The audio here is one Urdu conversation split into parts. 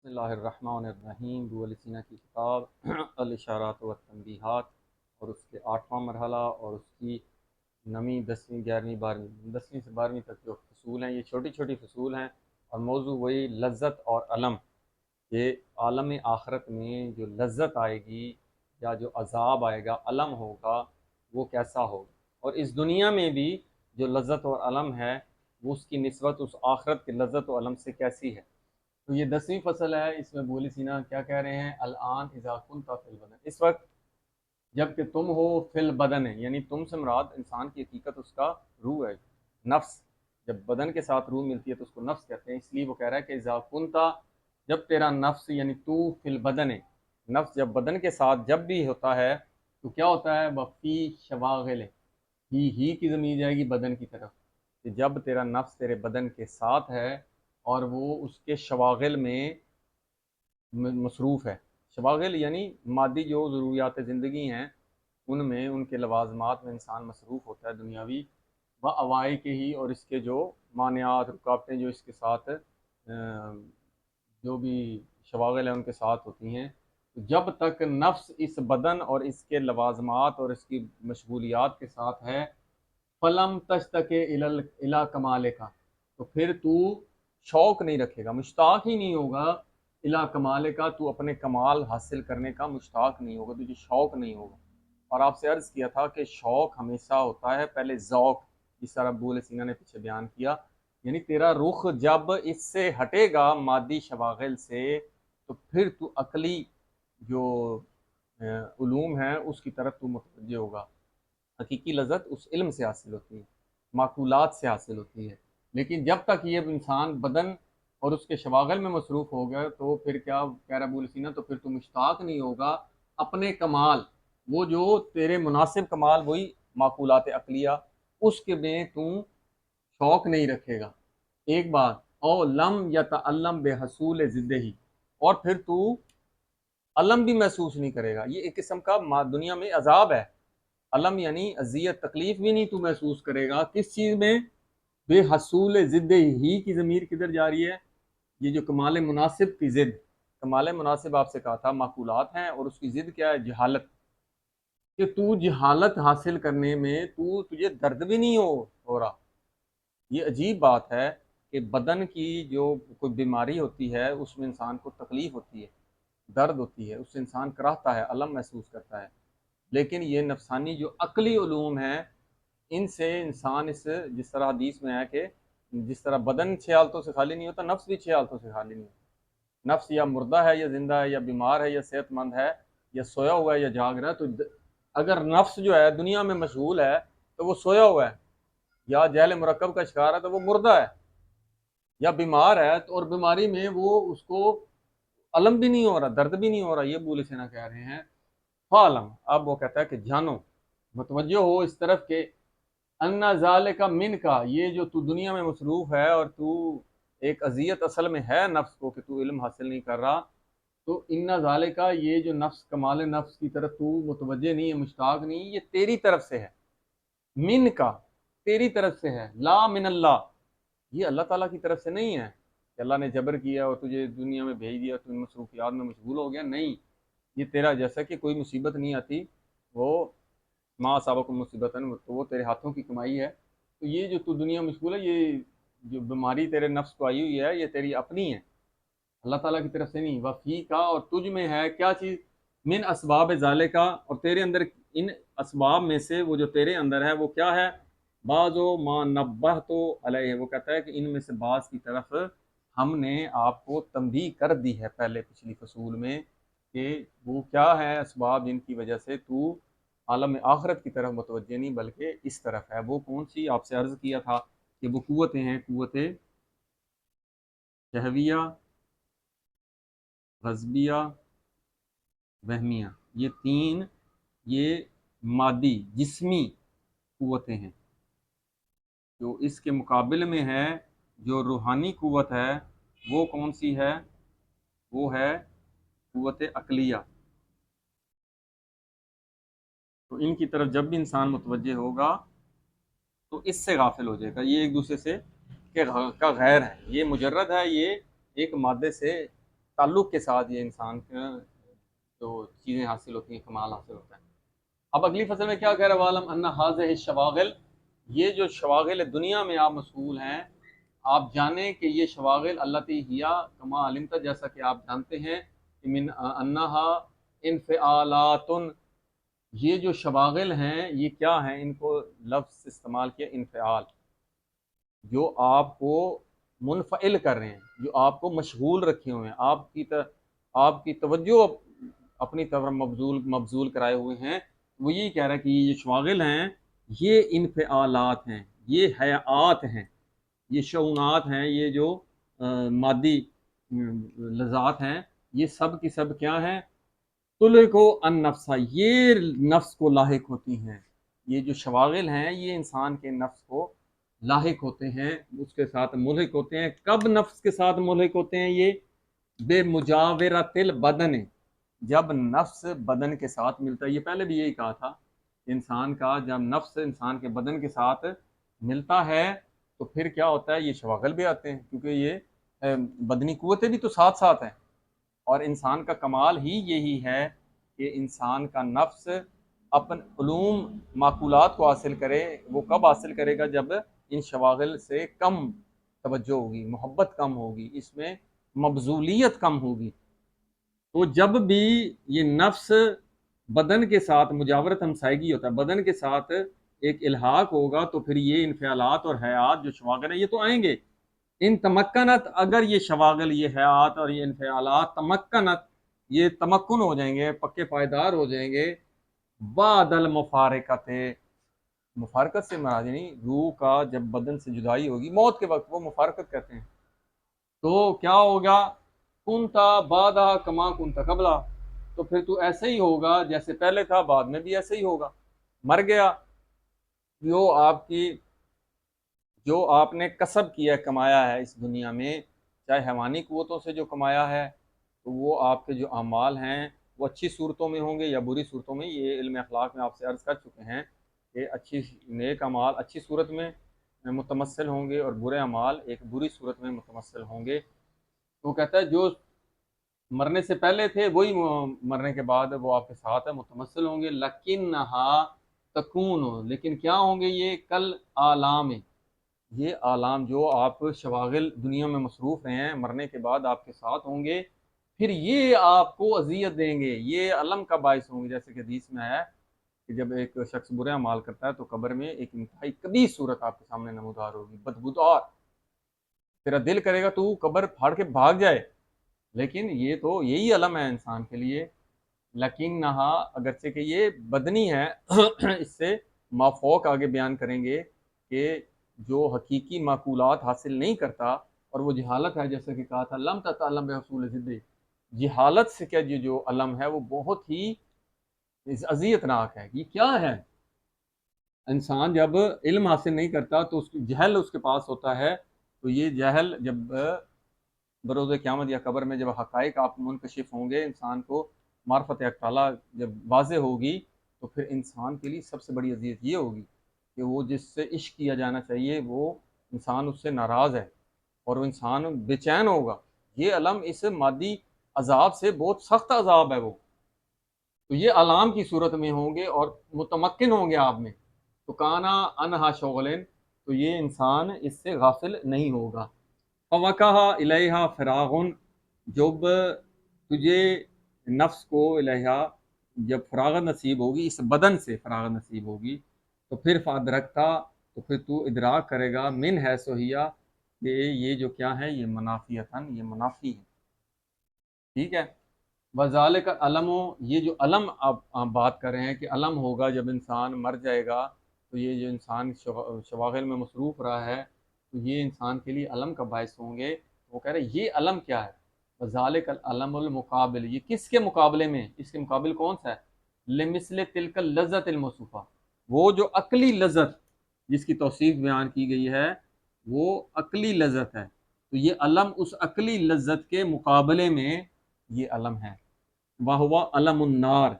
بسم اللہ الرحمن الرحیم ابو علی سینا کی کتاب الاشارات و تنبیہات اور اس کے 8واں مرحلہ اور اس کی 9ویں 10ویں 11ویں 12ویں 10ویں سے 12ویں تک جو فصول ہیں، یہ چھوٹی چھوٹی فصول ہیں اور موضوع وہی لذت اور علم، یہ عالم آخرت میں جو لذت آئے گی یا جو عذاب آئے گا، علم ہوگا، وہ کیسا ہوگا، اور اس دنیا میں بھی جو لذت اور علم ہے وہ اس کی نسبت اس آخرت کی لذت و علم سے کیسی ہے۔ تو یہ 10ویں فصل ہے، اس میں بولی سینا کیا کہہ رہے ہیں؟ الان اذا کنت فی البدن، اس وقت جب کہ تم ہو فی البدن ہے، یعنی تم سے مراد انسان کی حقیقت اس کا روح ہے، نفس۔ جب بدن کے ساتھ روح ملتی ہے تو اس کو نفس کہتے ہیں، اس لیے وہ کہہ رہا ہے کہ اذا کنت، جب تیرا نفس یعنی تو فی البدن ہے، نفس جب بدن کے ساتھ جب بھی ہوتا ہے تو کیا ہوتا ہے؟ وفی شواغل، ہی کی ضمیر جائے گی بدن کی طرف، کہ جب تیرا نفس تیرے بدن کے ساتھ ہے اور وہ اس کے شواغل میں مصروف ہے۔ شواغل یعنی مادی جو ضروریات زندگی ہیں، ان میں ان کے لوازمات میں انسان مصروف ہوتا ہے دنیاوی و اوائی کے ہی، اور اس کے جو مانعات رکاوٹیں جو اس کے ساتھ جو بھی شواغل ہیں ان کے ساتھ ہوتی ہیں، جب تک نفس اس بدن اور اس کے لوازمات اور اس کی مشغولیات کے ساتھ ہے، فلم تشتق الی کمال کا، تو پھر تو شوق نہیں رکھے گا، مشتاق ہی نہیں ہوگا الی کمال کا، تو اپنے کمال حاصل کرنے کا مشتاق نہیں ہوگا، تجھے شوق نہیں ہوگا۔ اور آپ سے عرض کیا تھا کہ شوق ہمیشہ ہوتا ہے پہلے ذوق، جس طرح ابو علیہ سینا نے پیچھے بیان کیا، یعنی تیرا رخ جب اس سے ہٹے گا مادی شواغل سے، تو پھر تو عقلی جو علوم ہیں اس کی طرف تو متوجہ ہوگا۔ حقیقی لذت اس علم سے حاصل ہوتی ہے، معقولات سے حاصل ہوتی ہے، لیکن جب تک یہ انسان بدن اور اس کے شواغل میں مصروف ہو گیا تو پھر کیا کہہ رہا ابو سینا؟ تو پھر تو مشتاق نہیں ہوگا اپنے کمال، وہ جو تیرے مناسب کمال، وہی معقولات عقلیہ، اس کے میں تو شوق نہیں رکھے گا۔ ایک بات، او لم یتعلم بحصول ضدہ ہی، اور پھر تو علم بھی محسوس نہیں کرے گا۔ یہ ایک قسم کا دنیا میں عذاب ہے۔ علم یعنی اذیت، تکلیف بھی نہیں تو محسوس کرے گا، کس چیز میں؟ بے حصول ضد ہی کی ضمیر کدھر جا رہی ہے؟ یہ جو کمال مناسب کی ضد، کمال مناسب آپ سے کہا تھا معقولات ہیں، اور اس کی ضد کیا ہے؟ جہالت، کہ تو جہالت حاصل کرنے میں تجھے درد بھی نہیں ہو رہا۔ یہ عجیب بات ہے کہ بدن کی جو کوئی بیماری ہوتی ہے اس میں انسان کو تکلیف ہوتی ہے، درد ہوتی ہے، اس سے انسان کراہتا ہے، الم محسوس کرتا ہے، لیکن یہ نفسانی جو عقلی علوم ہیں، ان سے انسان جس طرح حدیث میں ہے کہ جس طرح بدن 6 حالتوں سے خالی نہیں ہوتا، نفس بھی 6 حالتوں سے خالی نہیں ہوتا۔ نفس یا مردہ ہے یا زندہ ہے، یا بیمار ہے یا صحت مند ہے، یا سویا ہوا ہے یا جاگ رہا ہے۔ تو اگر نفس جو ہے دنیا میں مشغول ہے تو وہ سویا ہوا ہے، یا جہل مرکب کا شکار ہے تو وہ مردہ ہے، یا بیمار ہے تو اور بیماری میں وہ اس کو علم بھی نہیں ہو رہا، درد بھی نہیں ہو رہا۔ یہ بولے سینا کہہ رہے ہیں فعلم، اب وہ کہتا ہے کہ جانو، متوجہ ہو اس طرف کہ ان ذالک من کا، یہ جو تو دنیا میں مصروف ہے اور تو ایک اذیت اصل میں ہے نفس کو کہ تو علم حاصل نہیں کر رہا، تو ان ذالک، یہ جو نفس کمال نفس کی طرف تو متوجہ نہیں ہے، مشتاق نہیں، یہ تیری طرف سے ہے، من کا، تیری طرف سے ہے، لا من اللہ، یہ اللہ تعالیٰ کی طرف سے نہیں ہے کہ اللہ نے جبر کیا اور تجھے دنیا میں بھیج دیا، تو ان مصروفیات میں مشغول ہو گیا، نہیں، یہ تیرا جیسا کہ کوئی مصیبت نہیں آتی، وہ ما اصابکم مصیبت، تو وہ تیرے ہاتھوں کی کمائی ہے۔ تو یہ جو تو دنیا میں مشغول ہے، یہ جو بیماری تیرے نفس کو آئی ہوئی ہے، یہ تیری اپنی ہے، اللہ تعالیٰ کی طرف سے نہیں۔ وفی کا، اور تجھ میں ہے کیا چیز؟ من اسباب ذالکا، اور تیرے اندر ان اسباب میں سے وہ جو تیرے اندر ہے وہ کیا ہے؟ بعض و ما نبہ تو علیہ، وہ کہتا ہے کہ ان میں سے بعض کی طرف ہم نے آپ کو تنبیہ کر دی ہے پہلے پچھلی فصول میں، کہ وہ کیا ہے اسباب جن کی وجہ سے تو عالم آخرت کی طرف متوجہ نہیں بلکہ اس طرف ہے۔ وہ کون سی؟ آپ سے عرض کیا تھا کہ وہ قوتیں ہیں، قوت شہویہ، غضبیہ، وہمیہ، یہ تین، یہ مادی جسمی قوتیں ہیں۔ جو اس کے مقابل میں ہے جو روحانی قوت ہے، وہ کون سی ہے؟ وہ ہے قوت عقلیہ۔ تو ان کی طرف جب بھی انسان متوجہ ہوگا تو اس سے غافل ہو جائے گا، یہ ایک دوسرے سے کا غیر ہے، یہ مجرد ہے، یہ ایک مادے سے تعلق کے ساتھ یہ انسان کا جو چیزیں حاصل ہوتی ہیں، کمال حاصل ہوتا ہے۔ اب اگلی فصل میں کیا کہہ رہا ہے؟ وَعْلَمْ أَنَّ هَٰذِهِ الشَّوَاغِلَ، یہ جو شواغل دنیا میں آپ مشغول ہیں، آپ جانیں کہ یہ شواغل التی ہیا کما علمت، جیسا کہ آپ جانتے ہیں کہ من انہا انفعالات، یہ جو شواغل ہیں یہ کیا ہیں؟ ان کو لفظ استعمال کیا انفعال، جو آپ کو منفعل کر رہے ہیں، جو آپ کو مشغول رکھے ہوئے ہیں، آپ کی توجہ اپنی طرف مبذول کرائے ہوئے ہیں۔ وہ یہی کہہ رہا ہے کہ یہ جو شواغل ہیں یہ انفعالات ہیں، یہ حیات ہیں، یہ شعونات ہیں، یہ جو مادی لذات ہیں، یہ سب کی سب کیا ہیں؟ تلک و النفس، یہ نفس کو لاحق ہوتی ہیں۔ یہ جو شواغل ہیں یہ انسان کے نفس کو لاحق ہوتے ہیں، اس کے ساتھ ملحق ہوتے ہیں۔ کب نفس کے ساتھ ملحق ہوتے ہیں؟ یہ بے مجاورت البدن، جب نفس بدن کے ساتھ ملتا ہے۔ یہ پہلے بھی یہی کہا تھا، انسان کا جب نفس انسان کے بدن کے ساتھ ملتا ہے تو پھر کیا ہوتا ہے؟ یہ شواغل بھی آتے ہیں، کیونکہ یہ بدنی قوتیں بھی تو ساتھ ساتھ ہیں۔ اور انسان کا کمال ہی یہی ہے کہ انسان کا نفس اپن علوم معقولات کو حاصل کرے۔ وہ کب حاصل کرے گا؟ جب ان شواغل سے کم توجہ ہوگی، محبت کم ہوگی، اس میں مبذولیت کم ہوگی۔ تو جب بھی یہ نفس بدن کے ساتھ مجاورت ہمسائیگی ہوتا ہے، بدن کے ساتھ ایک الحاق ہوگا، تو پھر یہ انفعالات اور حیات جو شواغل ہیں یہ تو آئیں گے۔ ان تمکنت، اگر یہ شواغل، یہ حیات اور یہ انفعالات تمکنت، یہ تمکن ہو جائیں گے، پکے پائیدار ہو جائیں گے، بعد المفارقت، مفارقت سے مراد نہیں، روح کا جب بدن سے جدائی ہوگی موت کے وقت، وہ مفارقت کہتے ہیں، تو کیا ہوگا؟ کنتا بعدہ کما کنتا قبلہ، تو پھر تو ایسے ہی ہوگا جیسے پہلے تھا، بعد میں بھی ایسے ہی ہوگا۔ مر گیا، جو آپ نے کسب کیا، کمایا ہے اس دنیا میں، چاہے حیوانی قوتوں سے جو کمایا ہے، تو وہ آپ کے جو اعمال ہیں وہ اچھی صورتوں میں ہوں گے یا بری صورتوں میں۔ یہ علم اخلاق میں آپ سے عرض کر چکے ہیں کہ نیک اعمال اچھی صورت میں متمثل ہوں گے اور برے اعمال ایک بری صورت میں متمثل ہوں گے۔ تو کہتا ہے جو مرنے سے پہلے تھے وہی مرنے کے بعد وہ آپ کے ساتھ ہے، متمثل ہوں گے۔ لکنہا تکون، لیکن کیا ہوں گے یہ؟ کل آلام، یہ آلام جو آپ شواغل دنیا میں مصروف رہے ہیں، مرنے کے بعد آپ کے ساتھ ہوں گے، پھر یہ آپ کو اذیت دیں گے، یہ الم کا باعث ہوں گے۔ جیسے کہ حدیث میں ہے کہ جب ایک شخص برے اعمال کرتا ہے تو قبر میں ایک انتہائی قبیح صورت آپ کے سامنے نمودار ہوگی، بدبودار، تیرا دل کرے گا تو قبر پھاڑ کے بھاگ جائے، لیکن یہ تو یہی علم ہے انسان کے لیے۔ لیکن نہا، اگرچہ کہ یہ بدنی ہے، اس سے مافوق آگے بیان کریں گے کہ جو حقیقی معقولات حاصل نہیں کرتا، اور وہ جہالت ہے، جیسے کہ کہا تھا لم تتعلم بحصول ضد، جہالت سے کیا یہ جو علم ہے وہ بہت ہی اذیت ناک ہے۔ یہ کیا ہے؟ انسان جب علم حاصل نہیں کرتا تو اس کی جہل اس کے پاس ہوتا ہے، تو یہ جہل جب بروز قیامت یا قبر میں جب حقائق آپ منکشف ہوں گے، انسان کو معرفت حق تعالیٰ جب واضح ہوگی، تو پھر انسان کے لیے سب سے بڑی اذیت یہ ہوگی کہ وہ جس سے عشق کیا جانا چاہیے وہ انسان اس سے ناراض ہے، اور وہ انسان بے چین ہوگا۔ یہ علم اس مادی عذاب سے بہت سخت عذاب ہے وہ، تو یہ علام کی صورت میں ہوں گے اور متمکن ہوں گے آپ میں، تو کانا انہا شغلن، تو یہ انسان اس سے غافل نہیں ہوگا۔ فوقہ الیہا فراغن، جب تجھے نفس کو الیہا جب فراغت نصیب ہوگی، اس بدن سے فراغت نصیب ہوگی، تو پھر فادرکتا، تو پھر تو ادراک کرے گا من حیث ہی، کہ یہ جو کیا ہے، یہ منافیتاً، یہ منافی ہے، ٹھیک ہے۔ وذالک علم، یہ جو علم آپ بات کر رہے ہیں کہ علم ہوگا جب انسان مر جائے گا، تو یہ جو انسان شواغل میں مصروف رہا ہے تو یہ انسان کے لیے علم کا باعث ہوں گے۔ وہ کہہ رہے ہیں یہ علم کیا ہے؟ وذالک العلم المقابل، یہ کس کے مقابلے میں؟ اس کے مقابل کون سا ہے؟ لمثل تلک اللذت الموصوفہ، وہ جو عقلی لذت جس کی توصیف بیان کی گئی ہے وہ عقلی لذت ہے، تو یہ علم اس عقلی لذت کے مقابلے میں یہ علم ہے۔ وَهُوَ علم النار،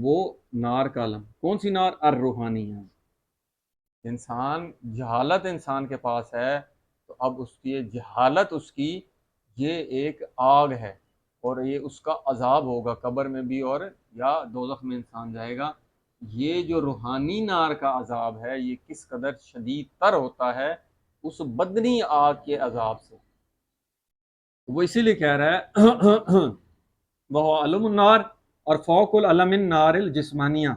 وہ نار کا علم، کون سی نار؟ الروحانی ہے۔ انسان جہالت انسان کے پاس ہے، تو اب اس کی جہالت، اس کی یہ ایک آگ ہے، اور یہ اس کا عذاب ہوگا قبر میں بھی اور یا دوزخ میں انسان جائے گا۔ یہ جو روحانی نار کا عذاب ہے یہ کس قدر شدید تر ہوتا ہے اس بدنی آگ کے عذاب سے۔ وہ اسی لیے کہہ رہا ہے وہ علم النار، اور فوق العلم النار الجسمانیہ،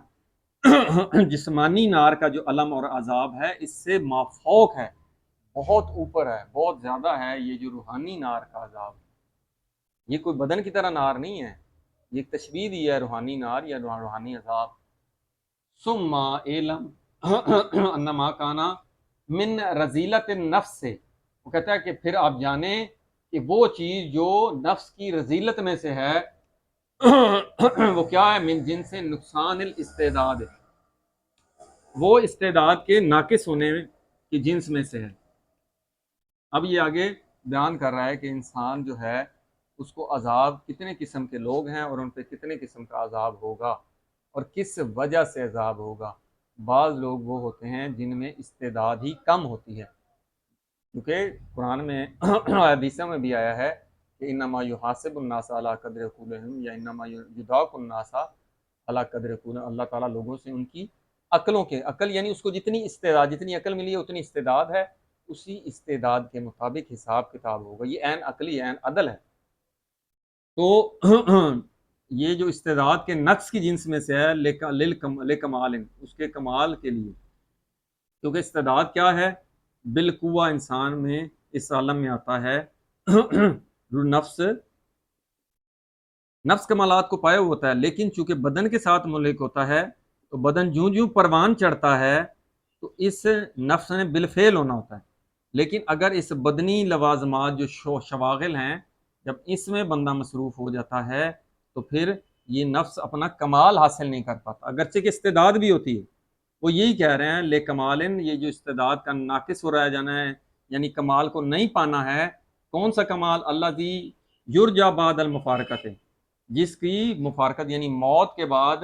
جسمانی نار کا جو علم اور عذاب ہے اس سے مافوق ہے، بہت اوپر ہے، بہت زیادہ ہے یہ جو روحانی نار کا عذاب۔ یہ کوئی بدن کی طرح نار نہیں ہے، یہ ایک تشبیہ دی ہے روحانی نار یا روحانی عذاب۔ ثم علم انما کانا من رذیلت النفس سے، وہ کہتا ہے کہ پھر آپ جانیں کہ وہ چیز جو نفس کی رذیلت میں سے ہے وہ کیا ہے، من جن سے نقصان الاستعداد، وہ استعداد کے ناقص ہونے کی جنس میں سے ہے۔ اب یہ آگے بیان کر رہا ہے کہ انسان جو ہے اس کو عذاب کتنے قسم کے لوگ ہیں اور ان پہ کتنے قسم کا عذاب ہوگا اور کس وجہ سے عذاب ہوگا۔ بعض لوگ وہ ہوتے ہیں جن میں استعداد ہی کم ہوتی ہے، کیونکہ قرآن میں حدیثوں میں بھی آیا ہے کہ انما یحاسب الناس علی قدر عقولہم، یا انما یداق الناس علی قدر عقولہم، اللہ تعالیٰ لوگوں سے ان کی عقلوں کے، عقل یعنی اس کو جتنی استعداد، جتنی عقل ملی ہے اتنی استعداد ہے، اسی استعداد کے مطابق حساب کتاب ہوگا۔ یہ عین عقلی عین عدل ہے۔ تو یہ جو استعداد کے نقص کی جنس میں سے ہے لکمال، اس کے کمال کے لیے، کیونکہ استعداد کیا ہے، بالقوہ انسان میں اس عالم میں آتا ہے نفس کمالات کو پائے ہوتا ہے، لیکن چونکہ بدن کے ساتھ منسلک ہوتا ہے تو بدن جوں جوں پروان چڑھتا ہے تو اس نفس نے بالفعل ہونا ہوتا ہے۔ لیکن اگر اس بدنی لوازمات جو شواغل ہیں جب اس میں بندہ مصروف ہو جاتا ہے تو پھر یہ نفس اپنا کمال حاصل نہیں کر پاتا، اگرچہ کہ استعداد بھی ہوتی ہے۔ وہ یہی کہہ رہے ہیں لے کمالن، یہ جو استعداد کا ناقص ہو رہا جانا ہے یعنی کمال کو نہیں پانا ہے۔ کون سا کمال؟ اللہ دی یرجا بعد المفارقت، جس کی مفارقت یعنی موت کے بعد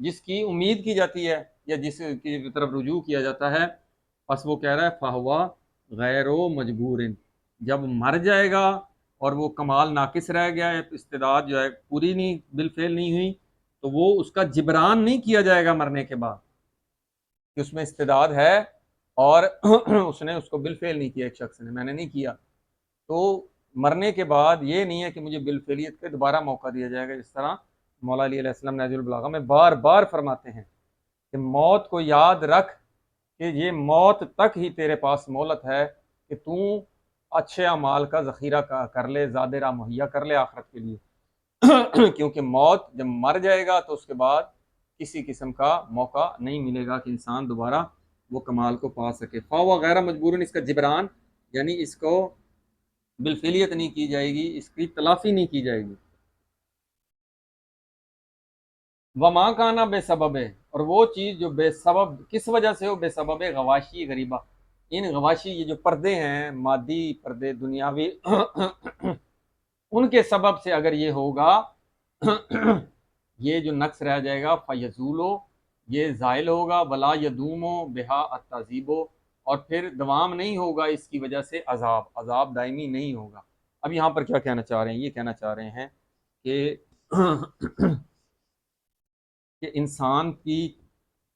جس کی امید کی جاتی ہے یا جس کی طرف رجوع کیا جاتا ہے، بس وہ کہہ رہا ہے فہوا غیر و مجبور، جب مر جائے گا اور وہ کمال ناقص رہ گیا ہے، استعداد جو ہے پوری نہیں بالفعل نہیں ہوئی، تو وہ اس کا جبران نہیں کیا جائے گا مرنے کے بعد کہ اس میں استعداد ہے اور اس نے اس کو بالفعل نہیں کیا، ایک شخص نے، میں نے نہیں کیا، تو مرنے کے بعد یہ نہیں ہے کہ مجھے بالفعلیت کے دوبارہ موقع دیا جائے گا، جس طرح مولا علی علیہ السلام نہج البلاغہ میں بار بار فرماتے ہیں کہ موت کو یاد رکھ کہ یہ موت تک ہی تیرے پاس مہلت ہے کہ تو اچھے اعمال کا ذخیرہ کر لے، زیادہ راہ مہیا کر لے آخرت کے لیے کیونکہ موت جب مر جائے گا تو اس کے بعد کسی قسم کا موقع نہیں ملے گا کہ انسان دوبارہ وہ کمال کو پا سکے۔ فاو غیر مجبور، اس کا جبران یعنی اس کو بالفعلیت نہیں کی جائے گی، اس کی تلافی نہیں کی جائے گی۔ وما کانا بے سبب ہے، اور وہ چیز جو بے سبب، کس وجہ سے ہو، بے سبب غواشی غریبہ، ان غواشی یہ جو پردے ہیں مادی پردے دنیاوی ان کے سبب سے اگر یہ ہوگا یہ جو نقص رہ جائے گا فیزولو، یہ زائل ہوگا، ولا یدومو بہا التعذیبو، اور پھر دوام نہیں ہوگا اس کی وجہ سے عذاب دائمی نہیں ہوگا۔ اب یہاں پر کیا کہنا چاہ رہے ہیں؟ یہ کہنا چاہ رہے ہیں کہ کہ انسان کی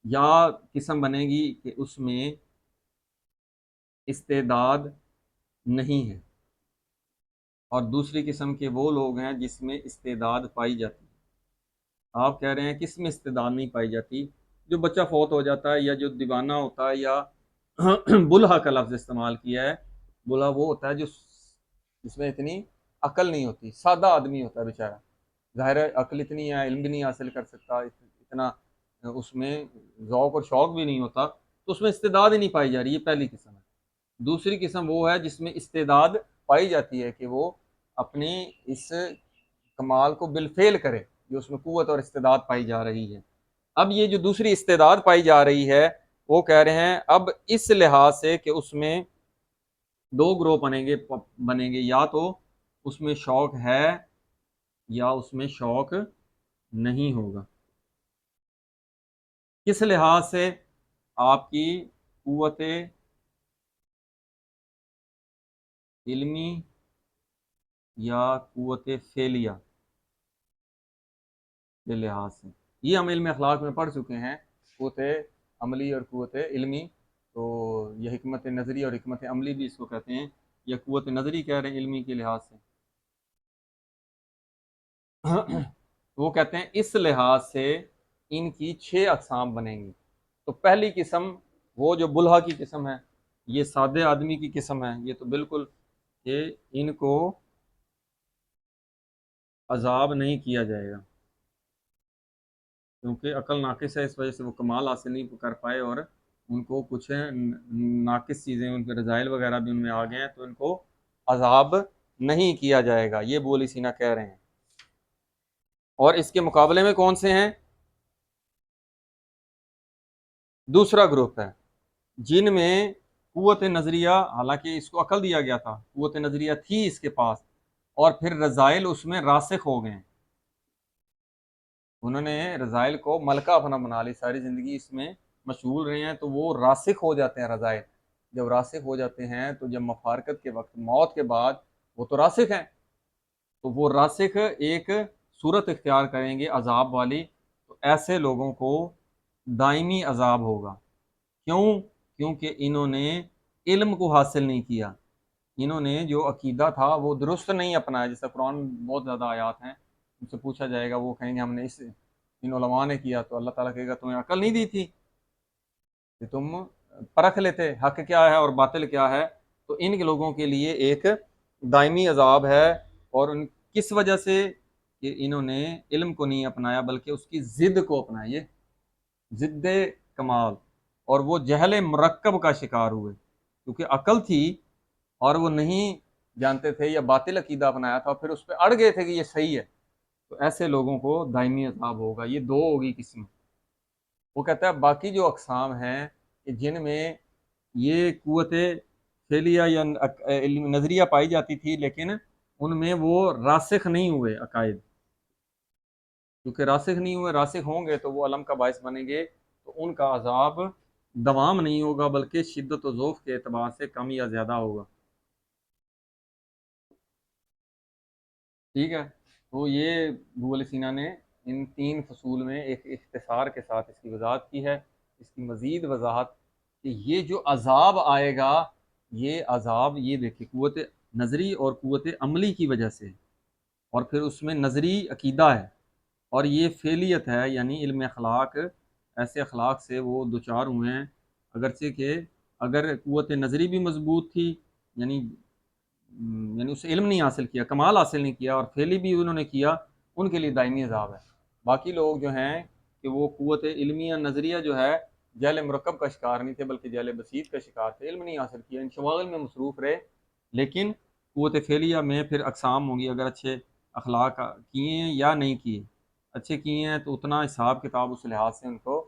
یا قسم بنے گی کہ اس میں استعداد نہیں ہے، اور دوسری قسم کے وہ لوگ ہیں جس میں استعداد پائی جاتی ہے۔ آپ کہہ رہے ہیں کس میں استعداد نہیں پائی جاتی؟ جو بچہ فوت ہو جاتا ہے یا جو دیوانہ ہوتا ہے یا بلہا کا لفظ استعمال کیا ہے، بلہا وہ ہوتا ہے جس میں اتنی عقل نہیں ہوتی، سادہ آدمی ہوتا ہے بیچارہ، ظاہر ہے عقل اتنی ہے، علم بھی نہیں حاصل کر سکتا، اتنا اس میں ذوق اور شوق بھی نہیں ہوتا، تو اس میں استعداد ہی نہیں پائی جا رہی، یہ پہلی قسم ہے۔ دوسری قسم وہ ہے جس میں استعداد پائی جاتی ہے کہ وہ اپنی اس کمال کو بالفعل کرے، جو اس میں قوت اور استعداد پائی جا رہی ہے۔ اب یہ جو دوسری استعداد پائی جا رہی ہے وہ کہہ رہے ہیں اب اس لحاظ سے کہ اس میں دو گروہ بنیں گے، یا تو اس میں شوق ہے یا اس میں شوق نہیں ہوگا۔ کس لحاظ سے؟ آپ کی قوت علمی یا قوت فعلیہ، کے لحاظ سے۔ یہ ہم علم اخلاق میں پڑھ چکے ہیں، قوت عملی اور قوت علمی، تو یہ حکمت نظری اور حکمت عملی بھی اس کو کہتے ہیں، یا قوت نظری کہہ رہے ہیں علمی کے لحاظ سے۔ وہ کہتے ہیں اس لحاظ سے ان کی 6 اقسام بنیں گی۔ تو پہلی قسم وہ جو بلہا کی قسم ہے، یہ سادے آدمی کی قسم ہے، یہ تو بالکل کہ ان کو عذاب نہیں کیا جائے گا، کیونکہ عقل ناقص ہے، اس وجہ سے وہ کمال حاصل نہیں کر پائے، اور ان کو کچھ ناقص چیزیں، ان کے رذائل وغیرہ بھی ان میں آ گئے ہیں، تو ان کو عذاب نہیں کیا جائے گا، یہ ابو علی سینا کہہ رہے ہیں۔ اور اس کے مقابلے میں کون سے ہیں؟ دوسرا گروپ ہے جن میں قوت نظریہ، حالانکہ اس کو عقل دیا گیا تھا، قوت نظریہ تھی اس کے پاس، اور پھر رذائل اس میں راسخ ہو گئے، انہوں نے رذائل کو ملکہ اپنا بنا لی، ساری زندگی اس میں مشغول رہے ہیں، تو وہ راسخ ہو جاتے ہیں رذائل۔ جب راسخ ہو جاتے ہیں تو جب مفارقت کے وقت، موت کے بعد، وہ تو راسخ ہیں، تو وہ راسخ ایک صورت اختیار کریں گے عذاب والی، تو ایسے لوگوں کو دائمی عذاب ہوگا۔ کیوں؟ کیونکہ انہوں نے علم کو حاصل نہیں کیا، انہوں نے جو عقیدہ تھا وہ درست نہیں اپنایا۔ جیسے قرآن بہت زیادہ آیات ہیں، ان سے پوچھا جائے گا، وہ کہیں گے ہم نے ان علماء نے کیا، تو اللہ تعالیٰ کہے گا تمہیں عقل نہیں دی تھی کہ تم پرکھ لیتے حق کیا ہے اور باطل کیا ہے۔ تو ان کے لوگوں کے لیے ایک دائمی عذاب ہے، اور ان کس وجہ سے؟ کہ انہوں نے علم کو نہیں اپنایا بلکہ اس کی ضد کو اپنایا، یہ ضد کمال، اور وہ جہل مرکب کا شکار ہوئے، کیونکہ عقل تھی اور وہ نہیں جانتے تھے، یا باطل عقیدہ اپنایا تھا، پھر اس پہ اڑ گئے تھے کہ یہ صحیح ہے، تو ایسے لوگوں کو دائمی عذاب ہوگا۔ یہ 2 ہوگی قسم۔ وہ کہتا ہے باقی جو اقسام ہیں کہ جن میں یہ قوت فعلیہ یا نظریہ پائی جاتی تھی، لیکن ان میں وہ راسخ نہیں ہوئے عقائد، کیونکہ راسخ نہیں ہوئے، راسخ ہوں گے تو وہ علم کا باعث بنیں گے، تو ان کا عذاب دوام نہیں ہوگا بلکہ شدت و ذوف کے اعتبار سے کم یا زیادہ ہوگا۔ ٹھیک ہے، تو یہ ابو علی سینا نے ان 3 فصول میں ایک اختصار کے ساتھ اس کی وضاحت کی ہے۔ اس کی مزید وضاحت کہ یہ جو عذاب آئے گا، یہ عذاب، یہ دیکھیں، قوت نظری اور قوت عملی کی وجہ سے، اور پھر اس میں نظری عقیدہ ہے، اور یہ فعلیت ہے، یعنی علم اخلاق، ایسے اخلاق سے وہ دوچار ہوئے ہیں، اگرچہ کہ اگر قوت نظری بھی مضبوط تھی، یعنی اس علم نہیں حاصل کیا، کمال حاصل نہیں کیا، اور فعلی بھی انہوں نے کیا، ان کے لیے دائمی عذاب ہے۔ باقی لوگ جو ہیں کہ وہ قوت علمیہ نظریہ جو ہے، جہل مرکب کا شکار نہیں تھے بلکہ جہل بسیط کا شکار تھے، علم نہیں حاصل کیا، ان شماغل میں مصروف رہے، لیکن قوت فعلیہ میں پھر اقسام ہوں گی، اگر اچھے اخلاق کیے ہیں یا نہیں کیے، اچھے کیے ہیں تو اتنا حساب کتاب اس لحاظ سے ان کو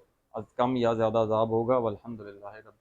کم یا زیادہ عذاب ہوگا۔ والحمد للہ رب